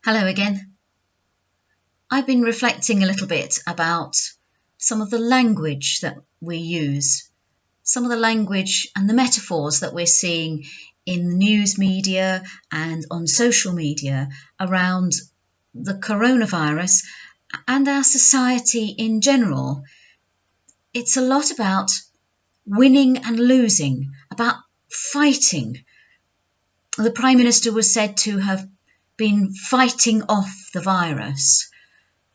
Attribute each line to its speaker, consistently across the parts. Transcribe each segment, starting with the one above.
Speaker 1: Hello again. I've been reflecting a little bit about some of the language that we use, some of the language and the metaphors that we're seeing in the news media and on social media around the coronavirus and our society in general. It's a lot about winning and losing, about fighting. The Prime Minister was said to have been fighting off the virus.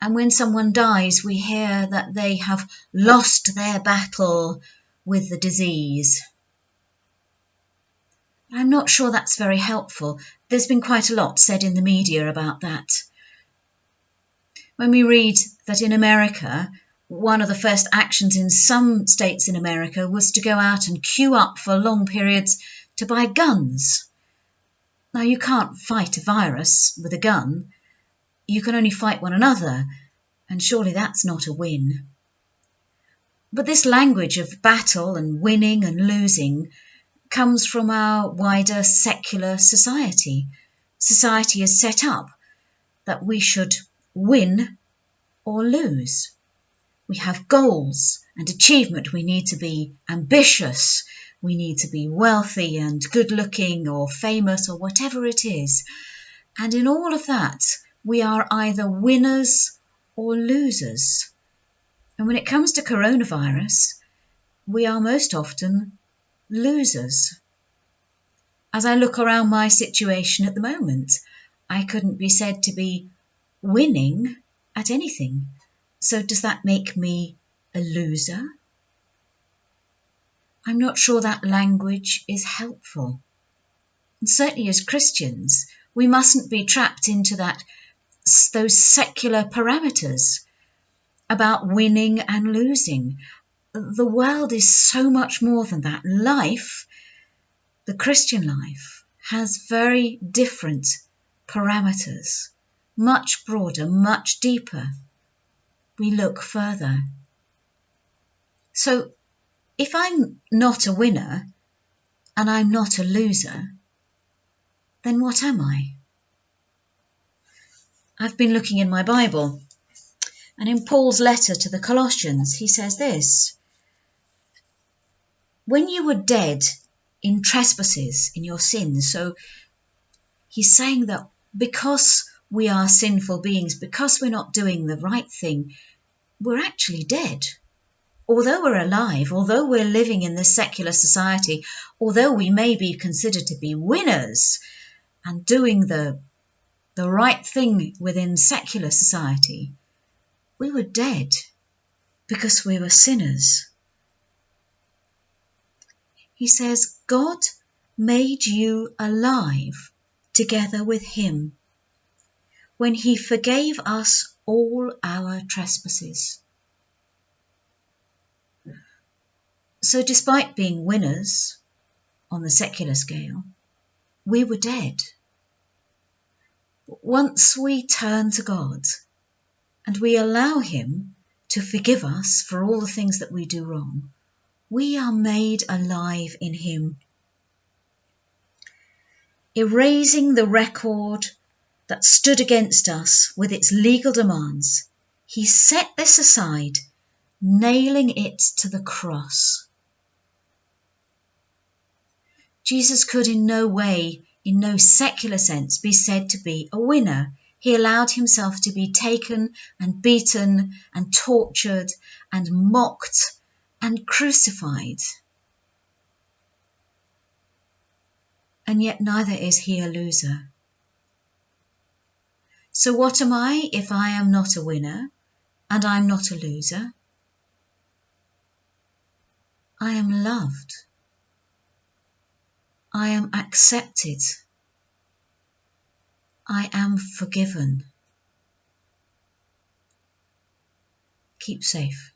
Speaker 1: And when someone dies, we hear that they have lost their battle with the disease. I'm not sure that's very helpful. There's been quite a lot said in the media about that. When we read that in America, one of the first actions in some states in America was to go out and queue up for long periods to buy guns. Now, you can't fight a virus with a gun. You can only fight one another. And surely that's not a win. But this language of battle and winning and losing comes from our wider secular society. Society is set up that we should win or lose. We have goals and achievement. We need to be ambitious. We need to be wealthy and good looking or famous or whatever it is. And in all of that, we are either winners or losers. And when it comes to coronavirus, we are most often losers. As I look around my situation at the moment, I couldn't be said to be winning at anything. So does that make me a loser? I'm not sure that language is helpful. And certainly as Christians, we mustn't be trapped into those secular parameters about winning and losing. The world is so much more than that. Life, the Christian life, has very different parameters, much broader, much deeper. We look further. So if I'm not a winner and I'm not a loser, then what am I? I've been looking in my Bible, and in Paul's letter to the Colossians, he says this: when you were dead in trespasses, in your sins. So he's saying that because we are sinful beings, because we're not doing the right thing, we're actually dead. Although we're alive, although we're living in this secular society, although we may be considered to be winners and doing the right thing within secular society, we were dead because we were sinners. He says, God made you alive together with him when he forgave us all our trespasses. So despite being winners on the secular scale, we were dead. But once we turn to God and we allow him to forgive us for all the things that we do wrong, we are made alive in him. Erasing the record that stood against us with its legal demands, he set this aside, nailing it to the cross. Jesus could in no way, in no secular sense, be said to be a winner. He allowed himself to be taken and beaten and tortured and mocked and crucified. And yet neither is he a loser. So what am I if I am not a winner and I'm not a loser? I am loved. I am accepted. I am forgiven. Keep safe.